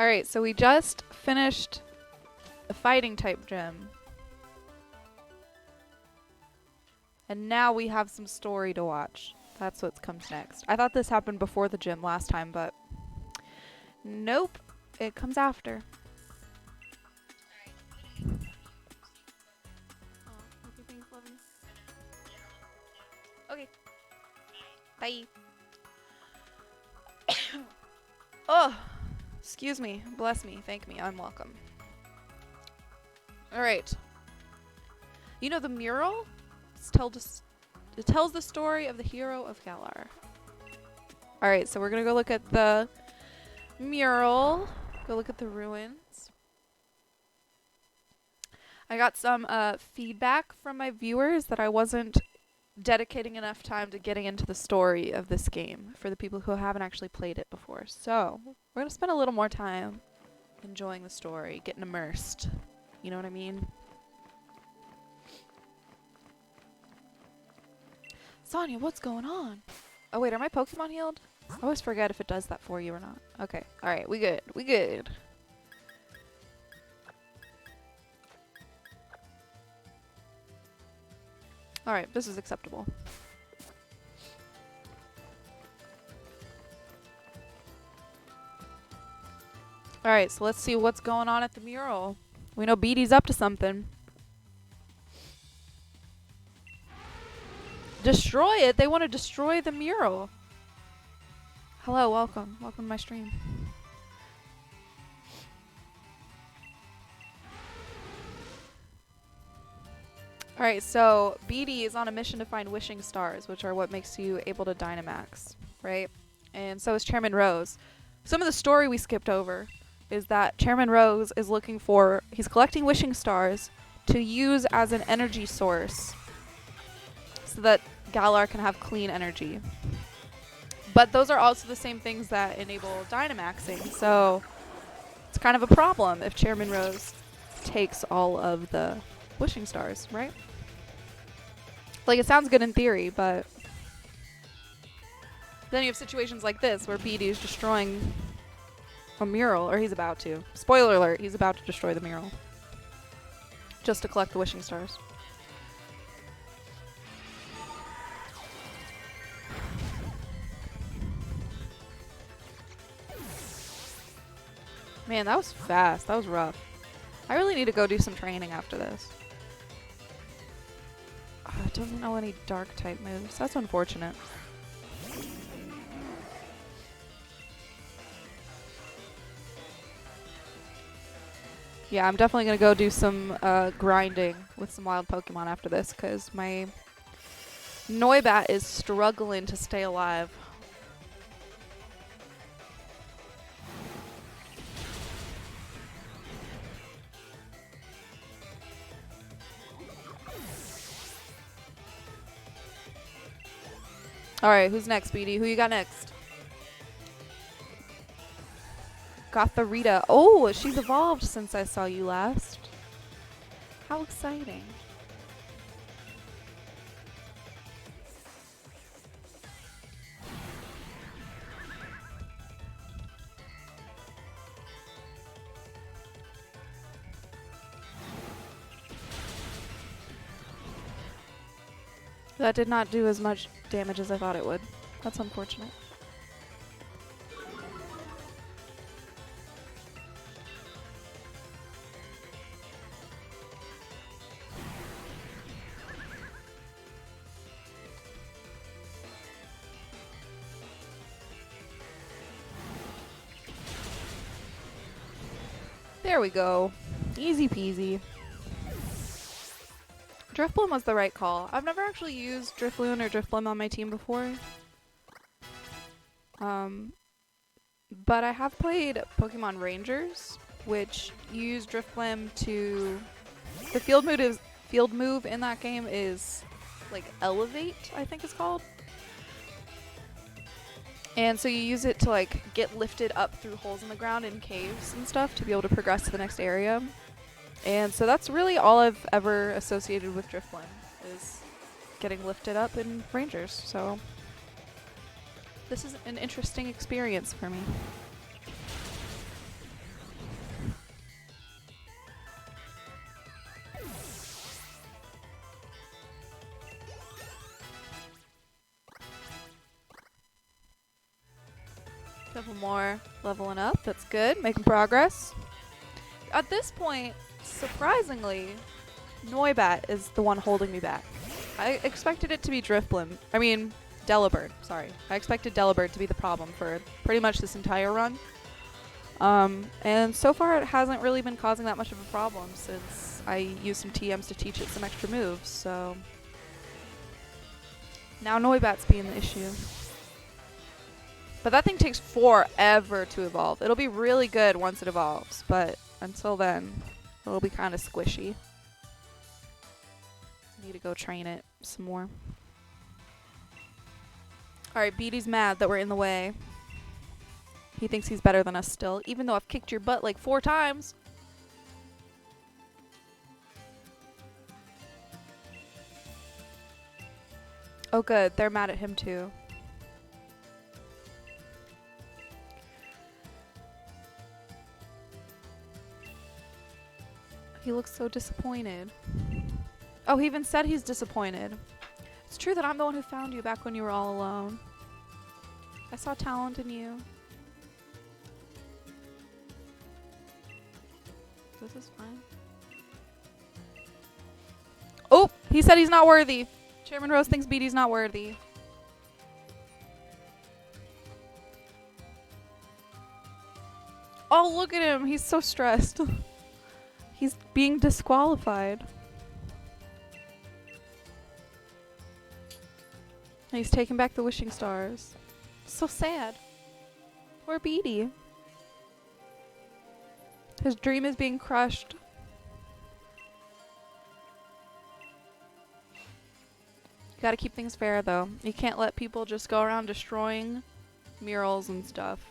Alright, so we just finished a fighting type gym. And now we have some story to watch. That's what comes next. I thought this happened before the gym last time, but nope. It comes after. Okay, thanks, love you. Okay. Bye. Oh, excuse me. Bless me. Thank me. I'm welcome. All right. You know the mural? It tells the story of the hero of Galar. All right, so we're gonna go look at the mural. Go look at the ruins. I got some feedback from my viewers that I wasn't dedicating enough time to getting into the story of this game for the people who haven't actually played it before. So we're gonna spend a little more time enjoying the story, getting immersed. You know what I mean? Sonia, what's going on? Oh wait, are my Pokemon healed? I always forget if it does that for you or not. Okay, alright, we good. We good. Alright, this is acceptable. Alright, so let's see what's going on at the mural. We know Beatty's up to something. Destroy it? They want to destroy the mural. Hello, welcome. Welcome to my stream. Alright, so Beatty is on a mission to find wishing stars, which are what makes you able to Dynamax, right? And so is Chairman Rose. Some of the story we skipped over is that Chairman Rose is he's collecting wishing stars to use as an energy source so that Galar can have clean energy. But those are also the same things that enable Dynamaxing, so it's kind of a problem if Chairman Rose takes all of the wishing stars, right? Like, it sounds good in theory, but then you have situations like this where Beatty is destroying a mural, or he's about to. Spoiler alert, he's about to destroy the mural just to collect the wishing stars. Man, that was fast. That was rough. I really need to go do some training after this. It doesn't know any dark type moves. That's unfortunate. Yeah, I'm definitely going to go do some grinding with some wild Pokemon after this, because my Noibat is struggling to stay alive. Alright, who's next, Beatty? Who you got next? Gothorita. Oh, she's evolved since I saw you last. How exciting. That did not do as much damage as I thought it would. That's unfortunate. There we go. Easy peasy. Drifblim was the right call. I've never actually used Drifloon or Drifblim on my team before. But I have played Pokemon Rangers, which use Drifblim to... The field move in that game is like Elevate, I think it's called. And so you use it to like get lifted up through holes in the ground in caves and stuff to be able to progress to the next area. And so that's really all I've ever associated with Drifblim, is getting lifted up in Rangers. So this is an interesting experience for me. Couple more leveling up. That's good. Making progress. At this point, surprisingly, Noibat is the one holding me back. I expected it to be Drifblim. I mean, Delibird. Sorry. I expected Delibird to be the problem for pretty much this entire run. And so far it hasn't really been causing that much of a problem since I used some TMs to teach it some extra moves, so... Now Noibat's being the issue. But that thing takes forever to evolve. It'll be really good once it evolves, but until then, it'll be kind of squishy. Need to go train it some more. Alright, Beatty's mad that we're in the way. He thinks he's better than us still, even though I've kicked your butt like 4 times. Oh good, they're mad at him too. He looks so disappointed. Oh, he even said he's disappointed. It's true that I'm the one who found you back when you were all alone. I saw talent in you. This is fine. Oh, he said he's not worthy. Chairman Rose thinks Beatty's not worthy. Oh, look at him. He's so stressed. He's being disqualified. And he's taking back the wishing stars. So sad. Poor Beatty. His dream is being crushed. You gotta keep things fair though. You can't let people just go around destroying murals and stuff.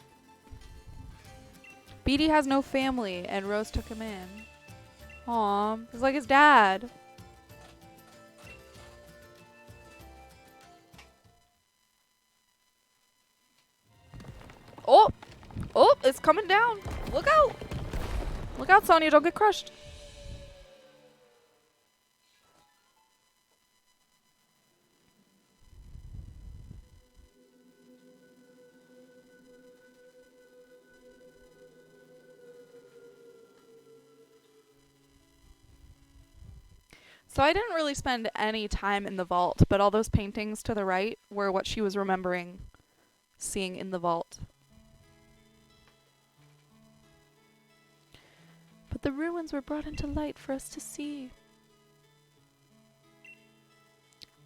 Beatty has no family and Rose took him in. Aw, he's like his dad. Oh! Oh, it's coming down. Look out! Look out, Sonya, don't get crushed. So I didn't really spend any time in the vault, but all those paintings to the right were what she was remembering seeing in the vault. But the ruins were brought into light for us to see.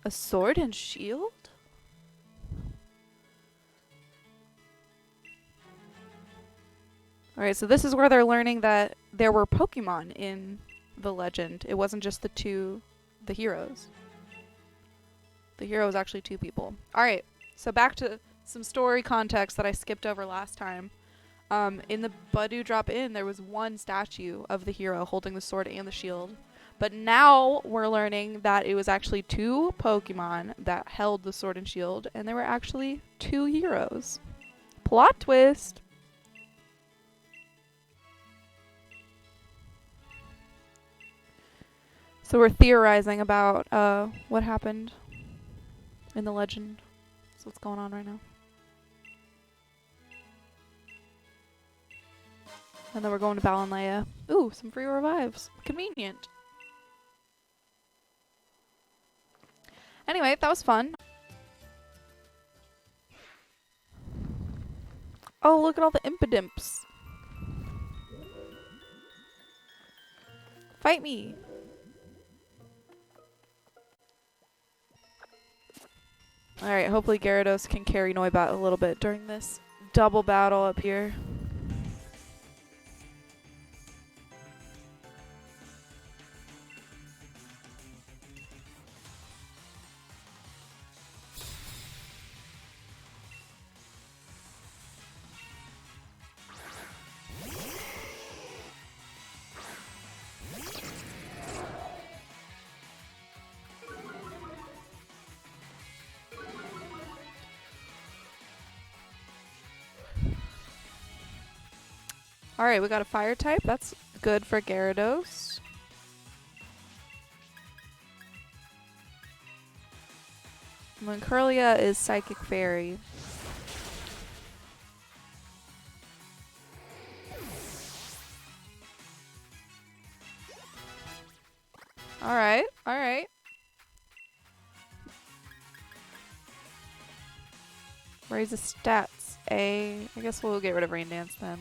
A sword and shield? Alright, so this is where they're learning that there were Pokemon in the legend. It wasn't just the heroes. The hero was actually 2 people. Alright, so back to some story context that I skipped over last time. In the Budew drop-in, there was 1 statue of the hero holding the sword and the shield. But now we're learning that it was actually 2 Pokemon that held the sword and shield, and there were actually 2 heroes. Plot twist! So we're theorizing about what happened in the legend. That's what's going on right now. And then we're going to Balanleia. Ooh, some free revives. Convenient. Anyway, that was fun. Oh, look at all the Impidimps. Fight me. Alright, hopefully Gyarados can carry Noibat a little bit during this double battle up here. Alright, we got a fire type. That's good for Gyarados. Curlia is Psychic Fairy. Alright, alright. Raise the stats. A. I guess we'll get rid of Rain Dance then.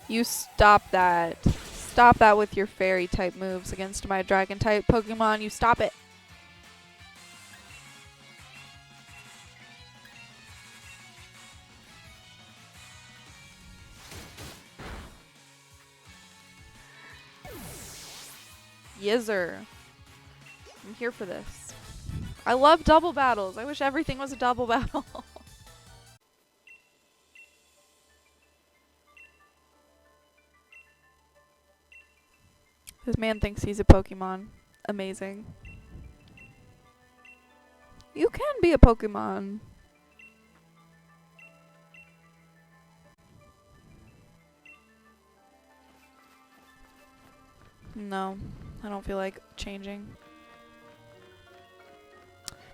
You stop that. Stop that with your fairy type moves against my dragon type Pokemon. You stop it. Yizzer. I'm here for this. I love double battles. I wish everything was a double battle. This man thinks he's a Pokemon. Amazing. You can be a Pokemon. No, I don't feel like changing.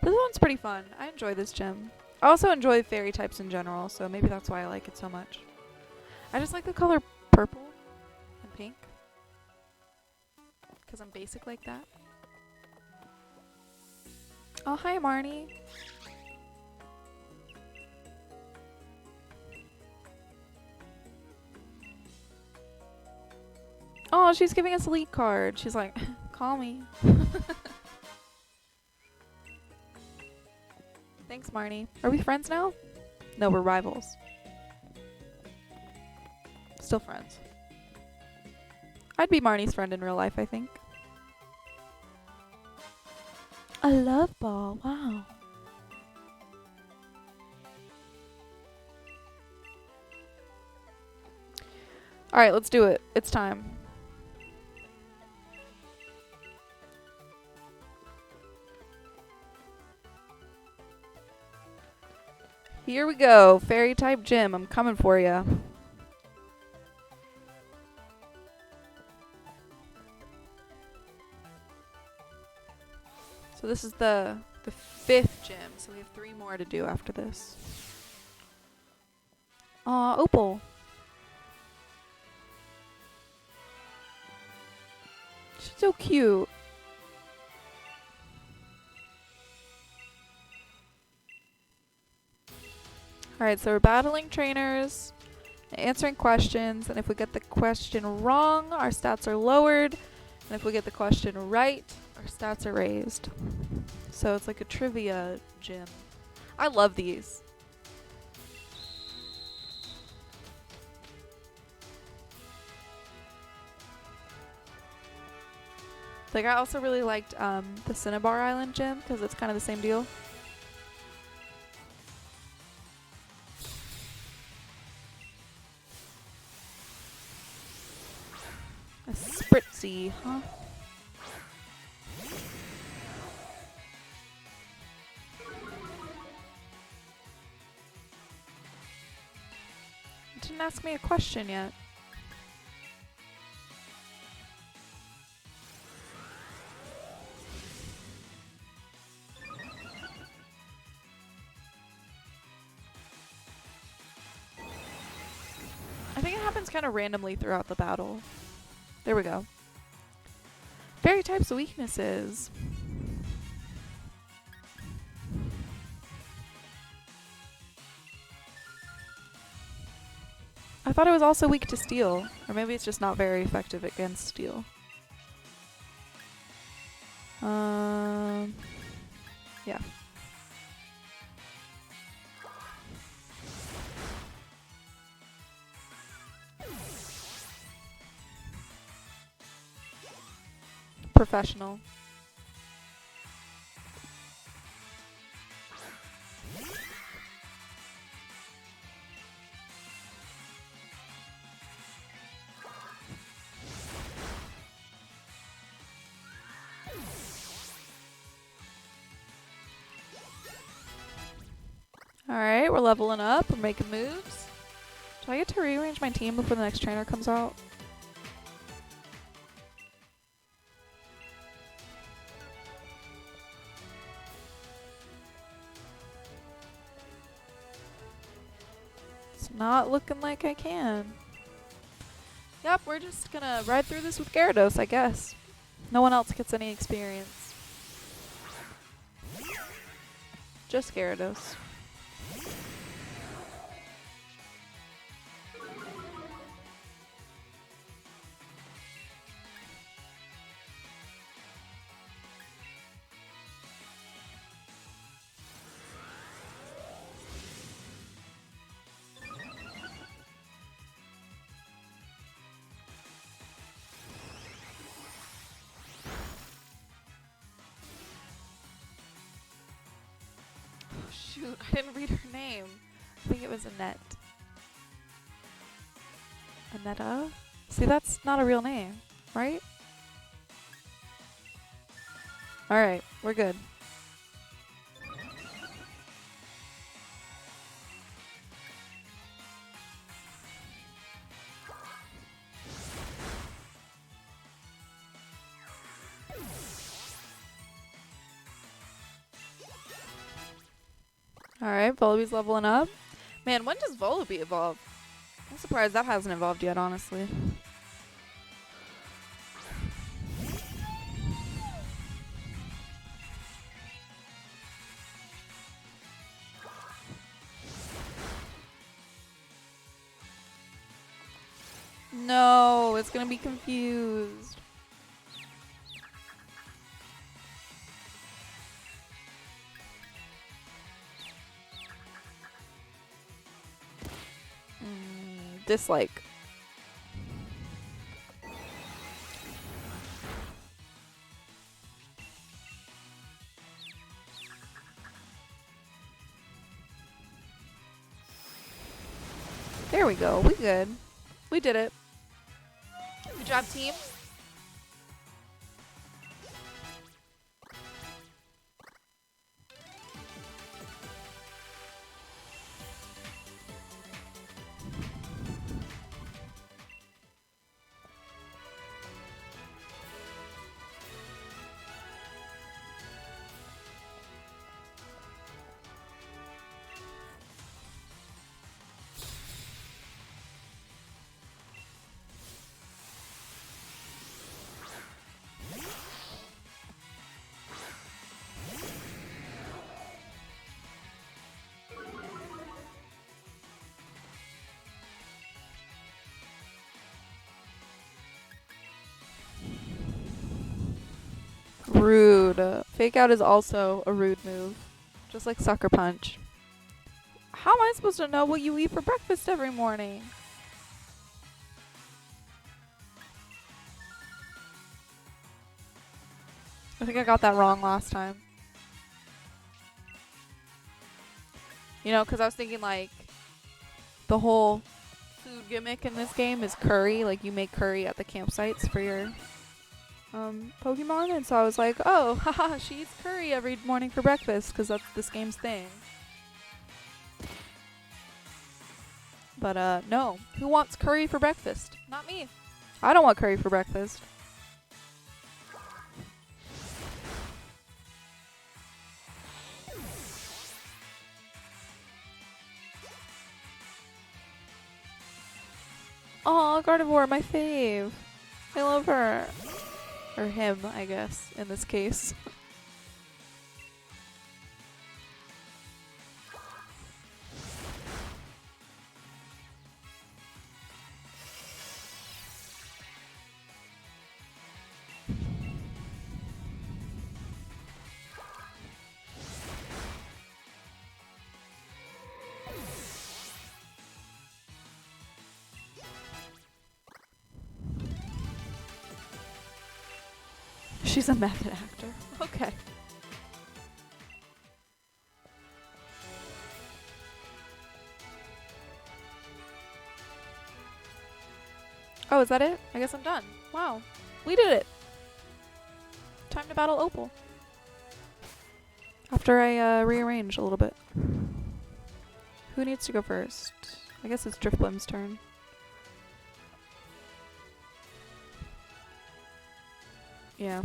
This one's pretty fun. I enjoy this gym. I also enjoy fairy types in general, so maybe that's why I like it so much. I just like the color purple and pink. Because I'm basic like that. Oh, hi, Marnie. Oh, she's giving us a lead card. She's like, call me. Thanks, Marnie. Are we friends now? No, we're rivals. Still friends. I'd be Marnie's friend in real life, I think. A love ball. Wow. Alright, let's do it. It's time. Here we go. Fairy type gym. I'm coming for ya. So this is the 5th gym, so we have 3 more to do after this. Aw, Opal. She's so cute. Alright, so we're battling trainers, answering questions, and if we get the question wrong, our stats are lowered, and if we get the question right, our stats are raised. So it's like a trivia gym. I love these. Like, I also really liked the Cinnabar Island gym because it's kind of the same deal. A Spritzy, huh? Didn't ask me a question yet. I think it happens kind of randomly throughout the battle. There we go. Fairy types weaknesses. I thought it was also weak to steel. Or maybe it's just not very effective against steel. Yeah. Professional. Alright, we're leveling up. We're making moves. Do I get to rearrange my team before the next trainer comes out? It's not looking like I can. Yep, we're just gonna ride through this with Gyarados, I guess. No one else gets any experience. Just Gyarados. Shoot, I didn't read her name. I think it was Annette. Annetta? See, that's not a real name, right? Alright, we're good. Alright, Volbee's leveling up. Man, when does Volbeat evolve? I'm surprised that hasn't evolved yet, honestly. No, it's gonna be confused. Dislike. There we go. We good. We did it. Good job, team. Rude. Fake out is also a rude move. Just like Sucker Punch. How am I supposed to know what you eat for breakfast every morning? I think I got that wrong last time. You know, because I was thinking like the whole food gimmick in this game is curry. Like you make curry at the campsites for your Pokemon. And so I was like, oh, haha, she eats curry every morning for breakfast because that's this game's thing. But no. Who wants curry for breakfast? Not me. I don't want curry for breakfast. Aw, Gardevoir, my fave. I love her. Or him, I guess, in this case. She's a method actor. Okay. Oh, is that it? I guess I'm done. Wow. We did it. Time to battle Opal. After I rearrange a little bit. Who needs to go first? I guess it's Drifblim's turn. Yeah.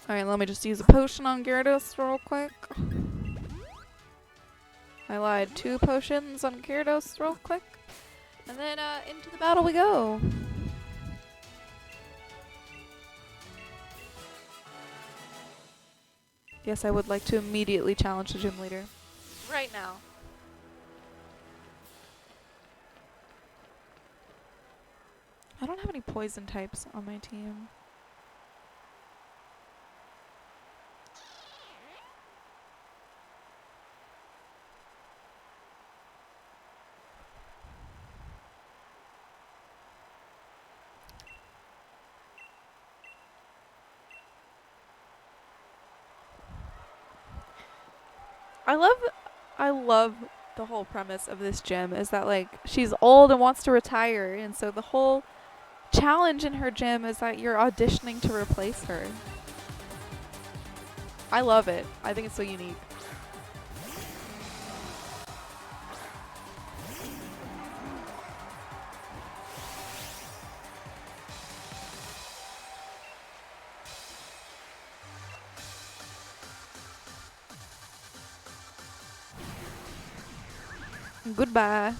Alright, let me just use a potion on Gyarados real quick. I lied. 2 potions on Gyarados real quick. And then into the battle we go. Yes, I would like to immediately challenge the gym leader. Right now. I don't have any poison types on my team. I love the whole premise of this gym is that like she's old and wants to retire, and so the whole challenge in her gym is that you're auditioning to replace her. I love it. I think it's so unique. Goodbye.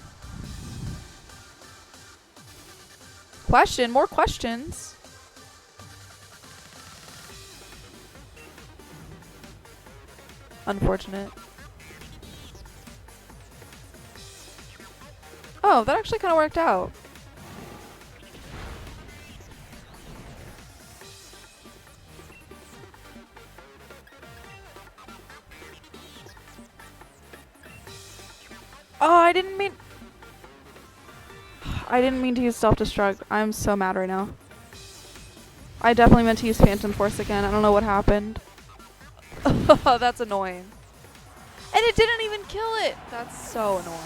Question, more questions. Unfortunate. Oh, that actually kind of worked out. Oh, I didn't mean to use self-destruct. I'm so mad right now. I definitely meant to use Phantom Force again. I don't know what happened. Oh, that's annoying. And it didn't even kill it. That's so annoying.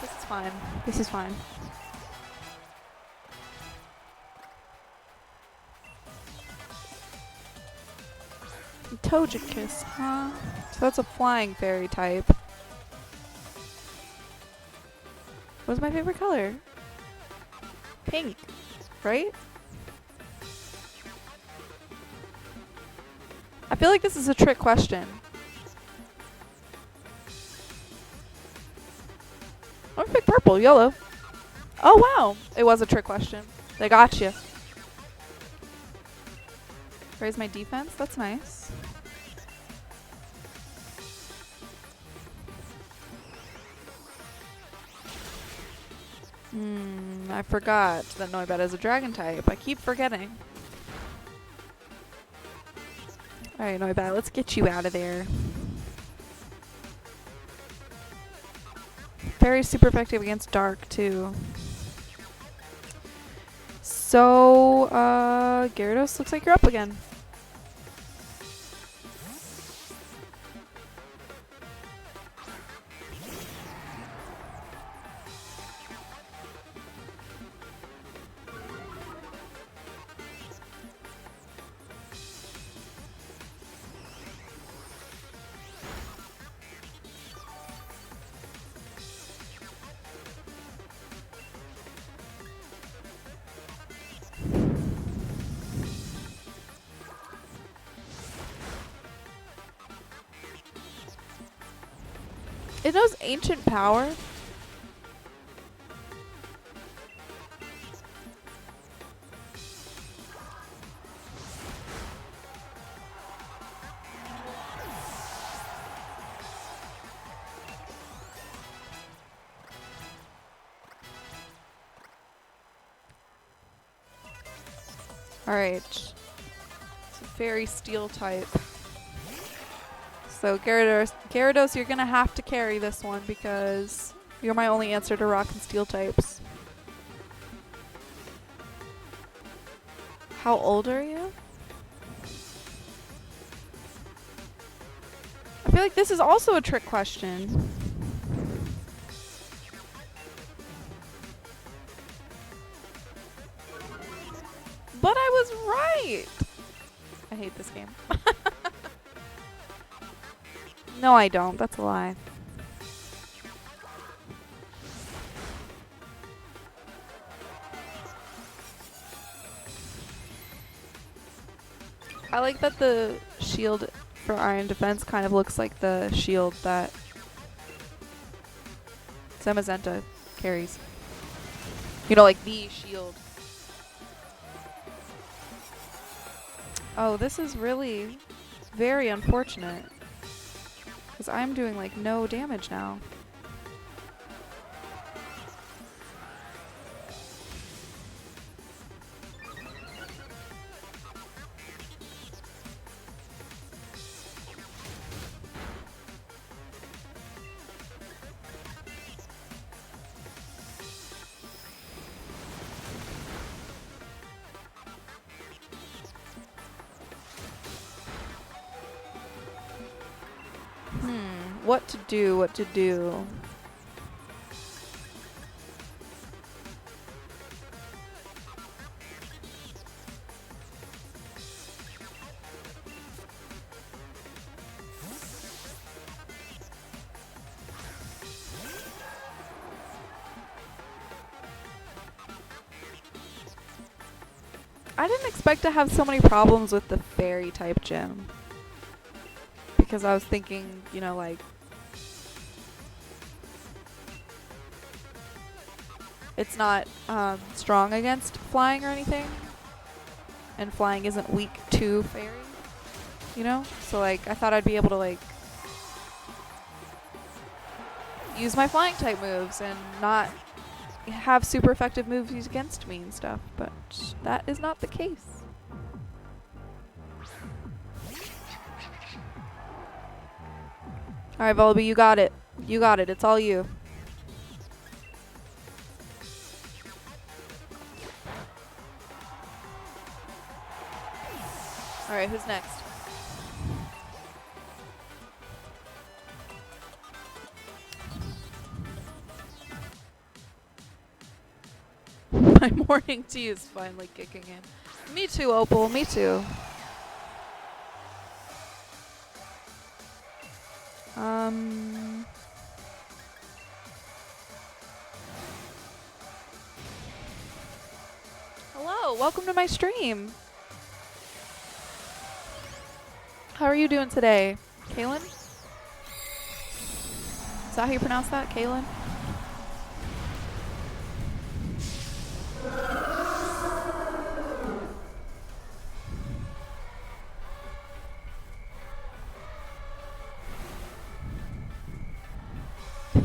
This is fine. This is fine. Togekiss, huh? So that's a flying fairy type. What's my favorite color? Pink, right? I feel like this is a trick question. I'm gonna pick purple, YOLO. Oh wow, it was a trick question. They got you. Raise my defense, that's nice. I forgot that Noibat is a dragon type. I keep forgetting. Alright, Noibat, let's get you out of there. Very super effective against dark, too. So, Gyarados, looks like you're up again. It knows ancient power. Alright. It's a fairy steel type. So Gyarados, you're gonna have to carry this one because you're my only answer to rock and steel types. How old are you? feel like this is also a trick question. But I was right. I hate this game. No, I don't. That's a lie. I like that the shield for Iron Defense kind of looks like the shield that Zamazenta carries. You know, like the shield. Oh, this is really very unfortunate. Because I'm doing like no damage now. What to do, what to do. I didn't expect to have so many problems with the fairy type gym. Because I was thinking, you know, like, it's not strong against flying or anything. And flying isn't weak to fairy, you know? So, like, I thought I'd be able to, like, use my flying type moves and not have super effective moves used against me and stuff. But that is not the case. Alright, Volby, you got it. You got it. It's all you. Alright, who's next? My morning tea is finally kicking in. Me too, Opal. Me too. Hello, welcome to my stream. How are you doing today? Kaylin? Is that how you pronounce that? Kaylin?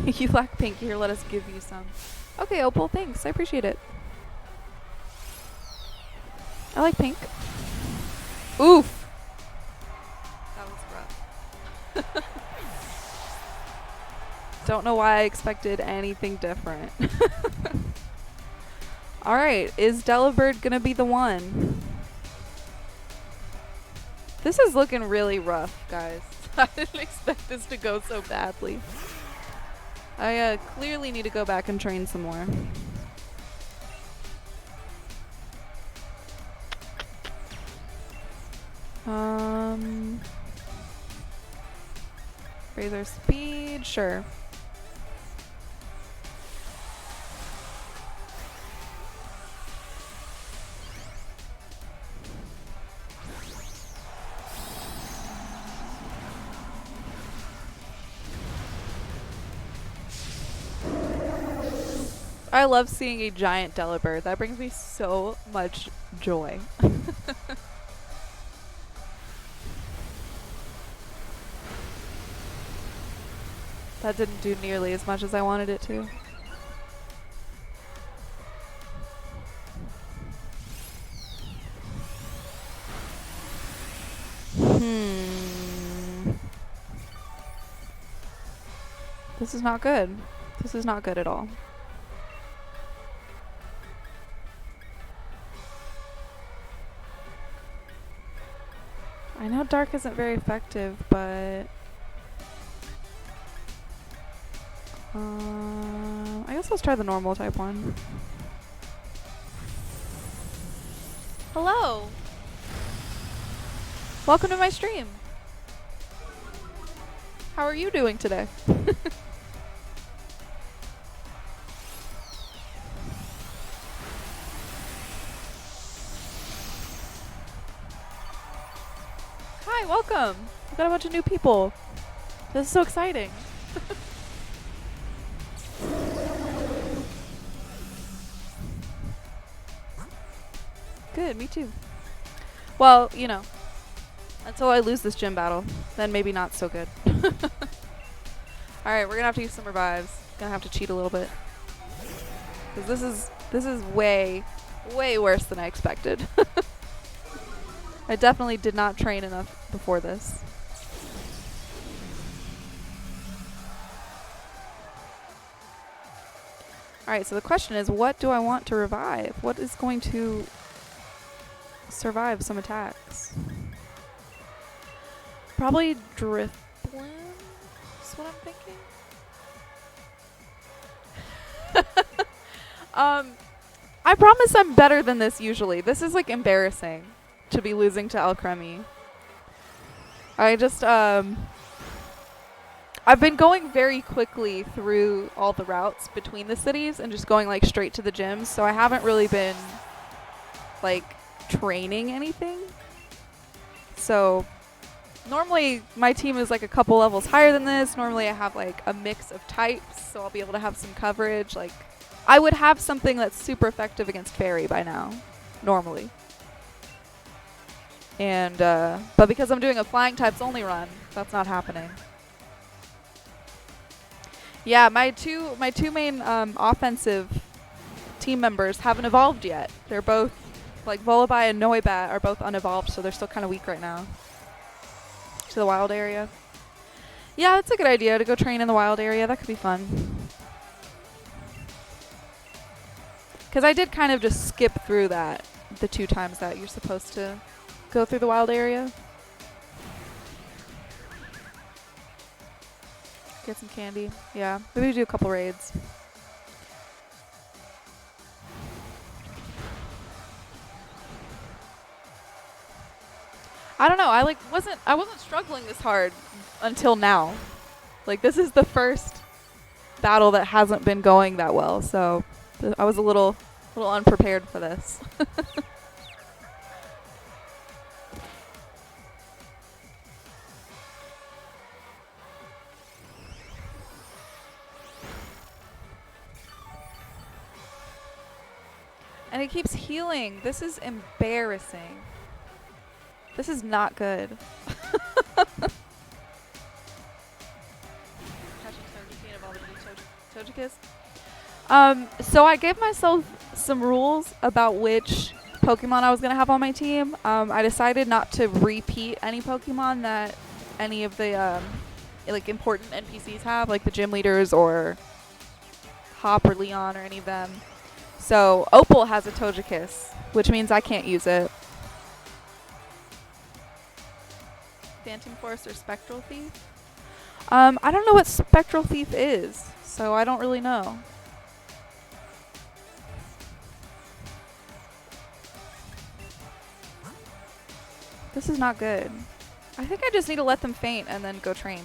You lack pink. Here, let us give you some. Okay, Opal, thanks. I appreciate it. I like pink. Oof. That was rough. Don't know why I expected anything different. Alright, is Delibird gonna be the one? This is looking really rough, guys. I didn't expect this to go so badly. I clearly need to go back and train some more. Razor speed, sure. I love seeing a giant Delibird. That brings me so much joy. That didn't do nearly as much as I wanted it to. This is not good. This is not good at all. I know Dark isn't very effective, but I guess let's try the normal type one. Hello! Welcome to my stream. How are you doing today? Hi, welcome! We've got a bunch of new people. This is so exciting. Good, me too. Well, you know, until I lose this gym battle, then maybe not so good. Alright, we're gonna have to use some revives. Gonna have to cheat a little bit. Because this is way, way worse than I expected. I definitely did not train enough before this. Alright, so the question is, what do I want to revive? What is going to survive some attacks? Probably Drifblim is what I'm thinking. I promise I'm better than this usually. This is like embarrassing to be losing to Alcremie. I just I've been going very quickly through all the routes between the cities and just going like straight to the gyms, so I haven't really been like training anything. So normally my team is like a couple levels higher than this. Normally I have like a mix of types, so I'll be able to have some coverage. Like I would have something that's super effective against Fairy by now, normally. And but because I'm doing a flying types only run, that's not happening. Yeah, my two main offensive team members haven't evolved yet. They're both, like Volibear and Noibat are both unevolved, so they're still kind of weak right now. To the wild area. Yeah, that's a good idea to go train in the wild area. That could be fun. Because I did kind of just skip through that the 2 times that you're supposed to go through the wild area. Get some candy. Yeah, maybe do a couple raids. I don't know. I wasn't struggling this hard until now. Like this is the first battle that hasn't been going that well, so I was a little unprepared for this. And it keeps healing. This is embarrassing. This is not good. So I gave myself some rules about which Pokemon I was going to have on my team. I decided not to repeat any Pokemon that any of the like important NPCs have, like the gym leaders or Hop or Leon or any of them. So Opal has a Togekiss, which means I can't use it. Phantom Force or Spectral Thief? I don't know what Spectral Thief is, so I don't really know. This is not good. I think I just need to let them faint and then go train.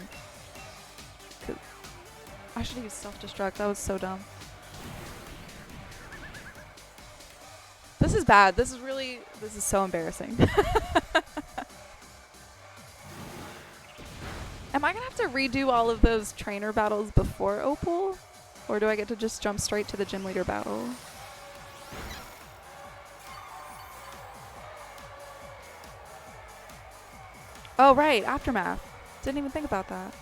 I should have used self-destruct. That was so dumb. This is bad. This is so embarrassing. Am I going to have to redo all of those trainer battles before Opal? Or do I get to just jump straight to the gym leader battle? Oh, right. Aftermath. Didn't even think about that.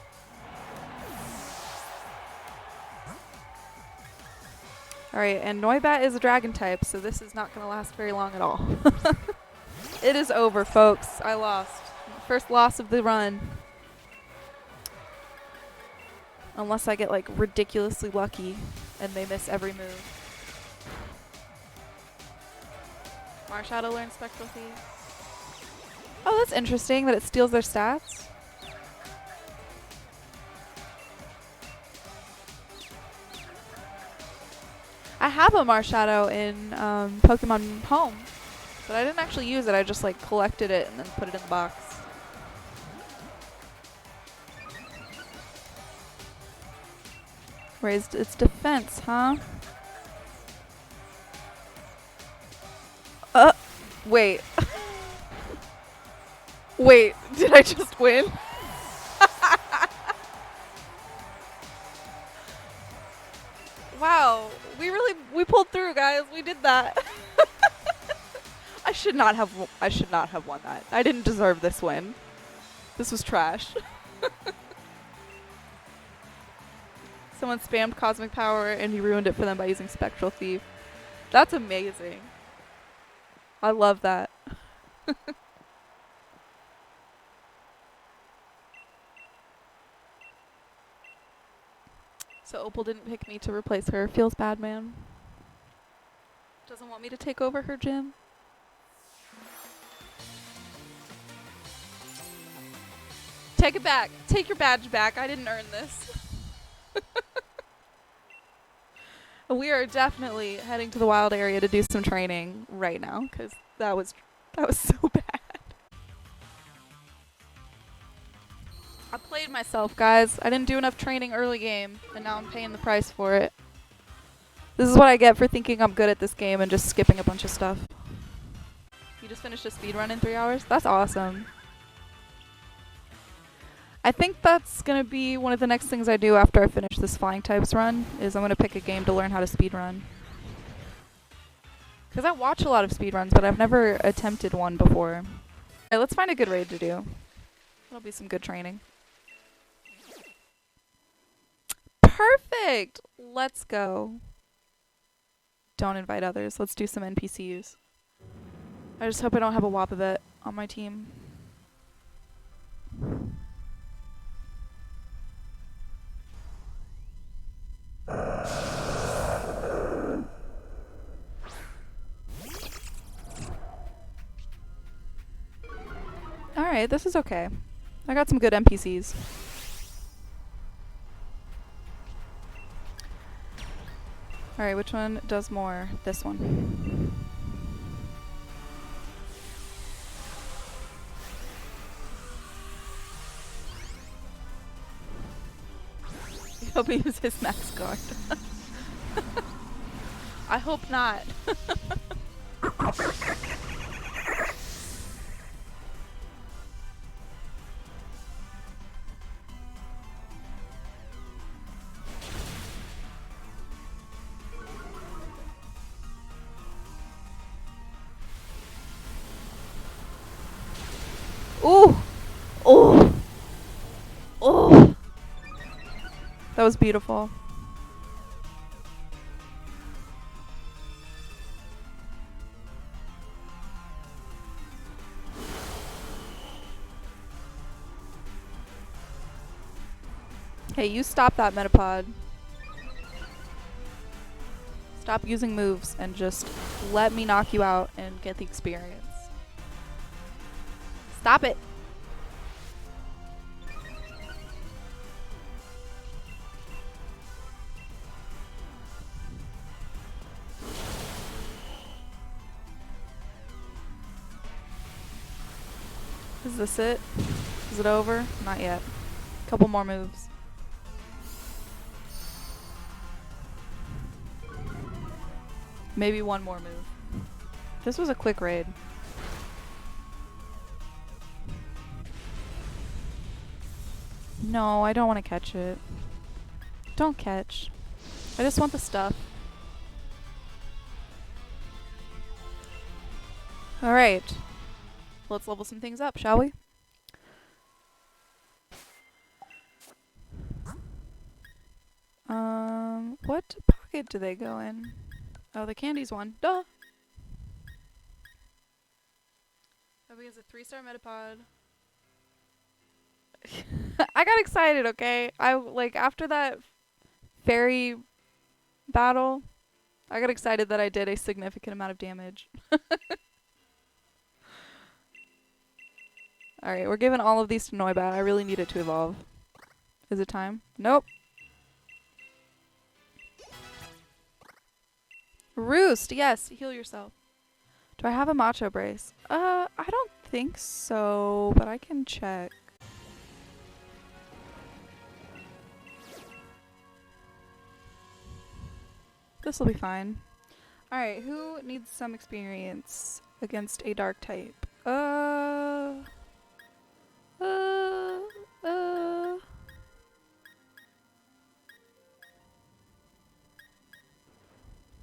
Alright, and Noibat is a dragon type, so this is not going to last very long at all. It is over, folks. I lost. First loss of the run. Unless I get, like, ridiculously lucky and they miss every move. Marshadow learns Spectral Thief. Oh, that's interesting that it steals their stats. I have a Marshadow in Pokemon Home, but I didn't actually use it. I just like collected it and then put it in the box. Raised its defense, huh? Wait. Wait, did I just win? Wow, we pulled through, guys. We did that. I should not have won that. I didn't deserve this win. This was trash. Someone spammed Cosmic Power and he ruined it for them by using Spectral Thief. That's amazing. I love that. So Opal didn't pick me to replace her. Feels bad, man. Doesn't want me to take over her gym. Take it back. Take your badge back. I didn't earn this. We are definitely heading to the wild area to do some training right now, because that was so bad. I played myself, guys. I didn't do enough training early game, and now I'm paying the price for it. This is what I get for thinking I'm good at this game and just skipping a bunch of stuff. You just finished a speedrun in 3 hours? That's awesome. I think that's going to be one of the next things I do after I finish this Flying Types run, is I'm going to pick a game to learn how to speedrun. Because I watch a lot of speedruns, but I've never attempted one before. Alright, let's find a good raid to do. That'll be some good training. Perfect! Let's go. Don't invite others. Let's do some NPCs. I just hope I don't have a Wobbuffet on my team. Alright, this is okay. I got some good NPCs. Alright, which one does more? This one. I hope he uses his max guard. I hope not. Ooh! Oh! Oh! That was beautiful. Hey, you stop that Metapod. Stop using moves and just let me knock you out and get the experience. Stop it. Is this it? Is it over? Not yet. Couple more moves. Maybe one more move. This was a quick raid. No, I don't want to catch it. Don't catch. I just want the stuff. Alright. Let's level some things up, shall we? What pocket do they go in? Oh, the candies one. Duh! Oh, he has a 3-star Metapod. I got excited, okay? After that fairy battle, I got excited that I did a significant amount of damage. Alright, we're giving all of these to Noibat. I really need it to evolve. Is it time? Nope. Roost, yes, heal yourself. Do I have a Macho Brace? I don't think so, but I can check. This will be fine. Alright, who needs some experience against a dark type?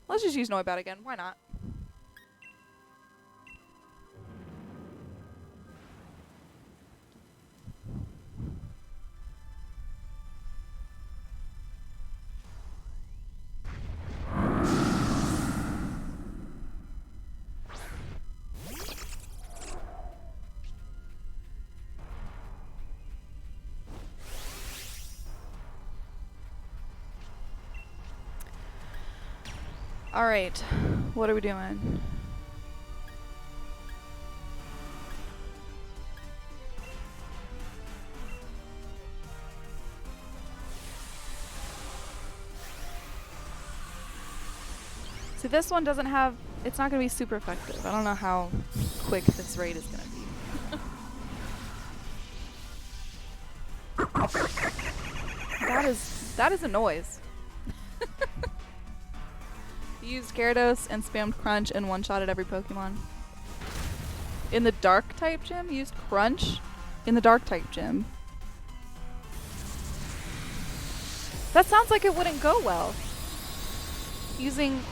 Let's just use Noibat again. Why not? Alright, what are we doing? See, this one doesn't have, it's not going to be super effective. I don't know how quick this raid is going to be. That is a noise. Used Gyarados and spammed Crunch and one-shotted every Pokemon. In the Dark type gym, used Crunch in the Dark type gym. That sounds like it wouldn't go well. Using,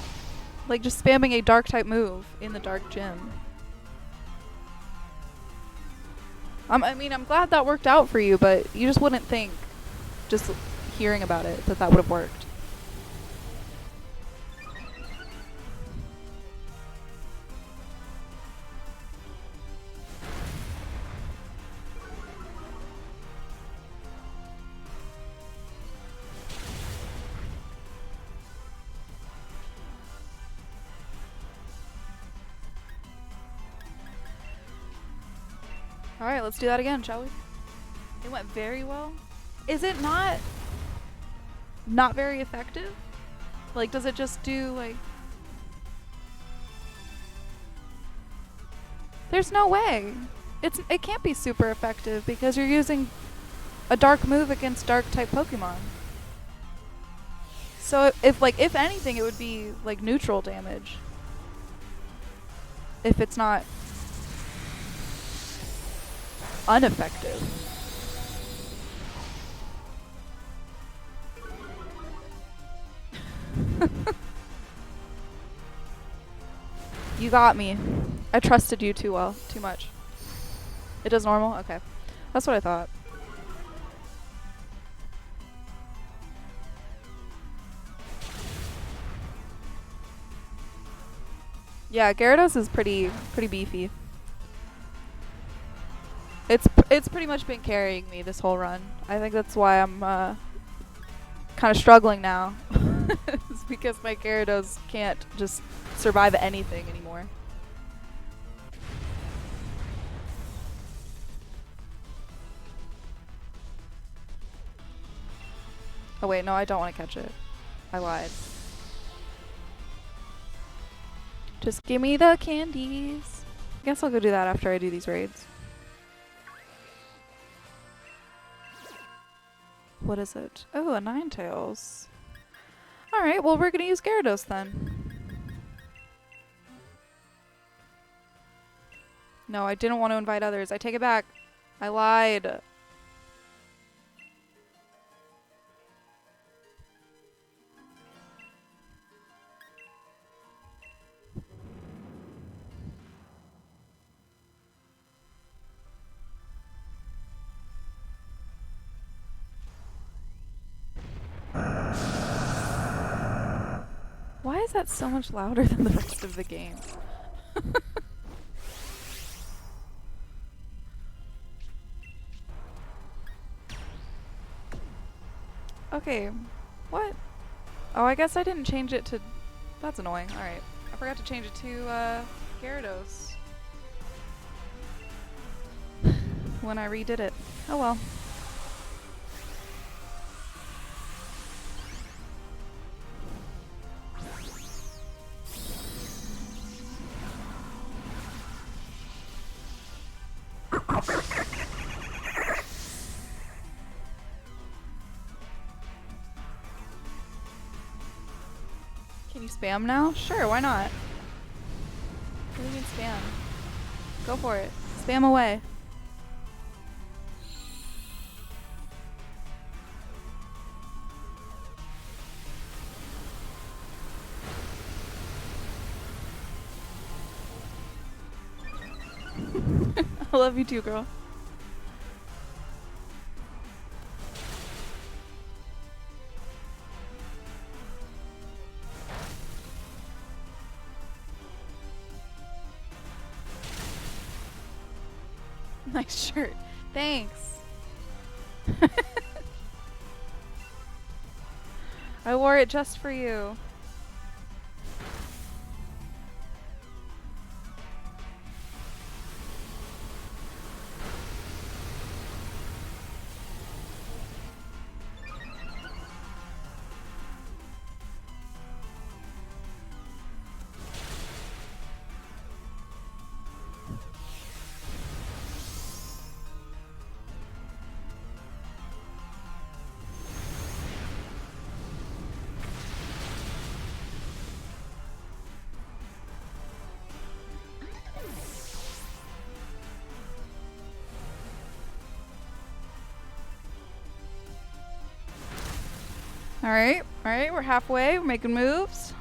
like, just spamming a Dark type move in the Dark gym. I mean, I'm glad that worked out for you, but you just wouldn't think, just hearing about it, that would have worked. Alright, let's do that again, shall we? It went very well. Is it not very effective? Like, does it just do, like... There's no way. It can't be super effective because you're using a dark move against dark type Pokemon. So if anything, it would be like neutral damage. If it's not ineffective. You got me. I trusted you too much. It does normal? Okay. That's what I thought. Yeah, Gyarados is pretty beefy. It's pretty much been carrying me this whole run. I think that's why I'm kind of struggling now. It's because my Gyarados can't just survive anything anymore. Oh wait, no, I don't want to catch it. I lied. Just give me the candies. I guess I'll go do that after I do these raids. What is it? Oh, a Ninetales. Alright, well we're gonna use Gyarados then. No, I didn't want to invite others. I take it back. I lied. Why is that so much louder than the rest of the game? Okay, what? Oh, I guess I didn't change it to... That's annoying. Alright. I forgot to change it to, Gyarados. When I redid it. Oh well. Can you spam now? Sure, why not? What do you mean spam? Go for it. Spam away. I love you too, girl. Nice shirt. Thanks. I wore it just for you. Alright, we're halfway, we're making moves.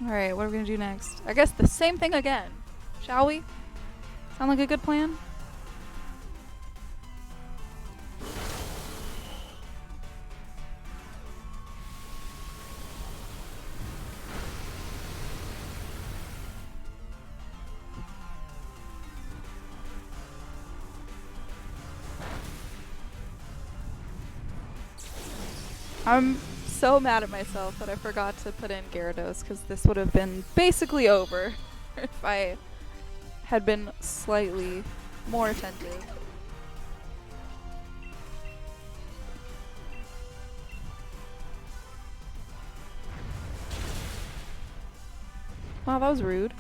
Alright, what are we gonna do next? I guess the same thing again. Shall we? Sound like a good plan? I'm so mad at myself that I forgot to put in Gyarados, because this would have been basically over if I had been slightly more attentive. Wow, that was rude.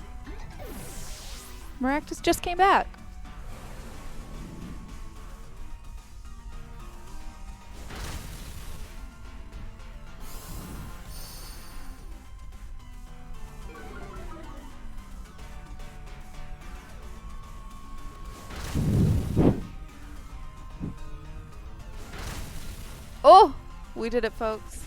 Maractus just came back. Oh, we did it, folks.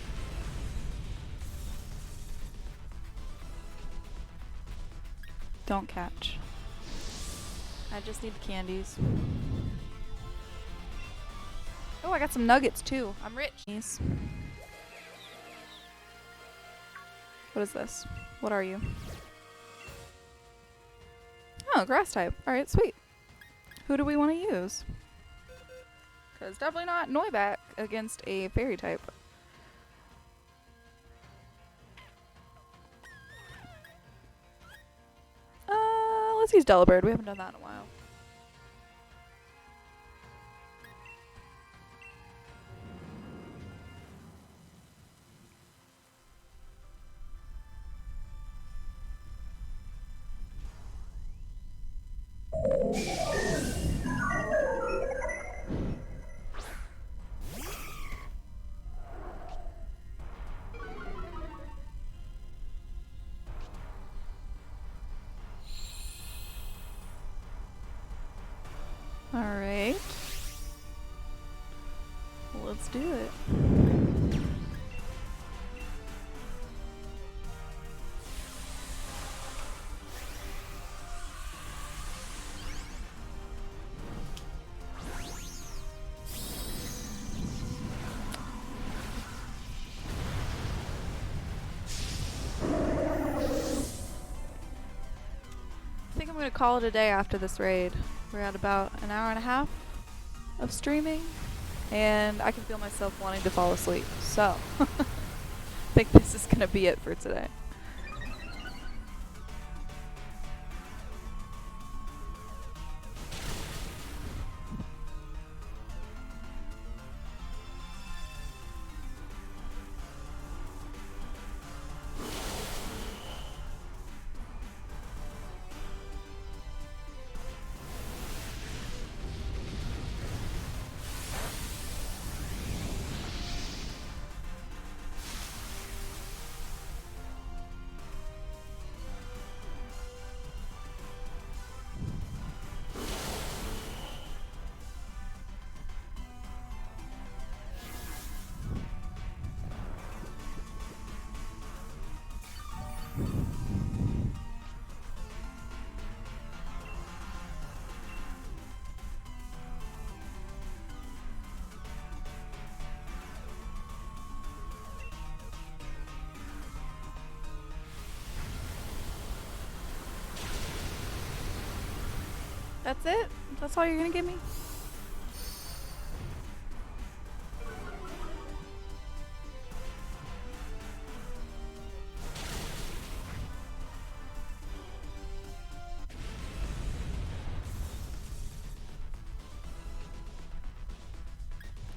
Don't catch. I just need candies. Oh, I got some nuggets too. I'm rich. What is this? What are you? Oh, grass type. Alright, sweet. Who do we want to use? Because definitely not Noibat against a fairy type. Let's use Delibird. We haven't done that in a while. Alright. Let's do it. I think I'm going to call it a day after this raid. We're at about an hour and a half of streaming, and I can feel myself wanting to fall asleep. So, I think this is going to be it for today. That's it? That's all you're gonna give me?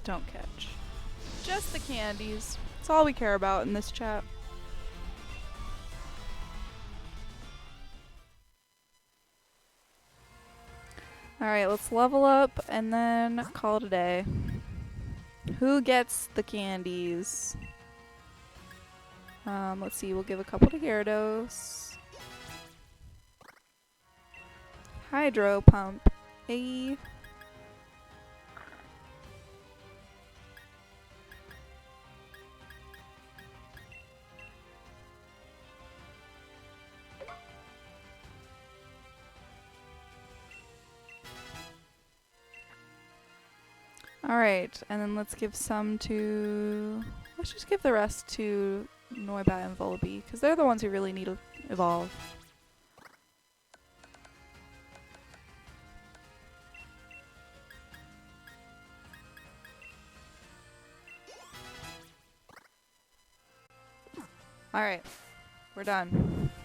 Don't catch. Just the candies. That's all we care about in this chat. Alright, let's level up and then call it a day. Who gets the candies? Let's see, we'll give a couple to Gyarados. Hydro Pump. Hey. Alright, and then let's give some to... Let's just give the rest to Noibat and Volibee, because they're the ones who really need to evolve. Alright, we're done.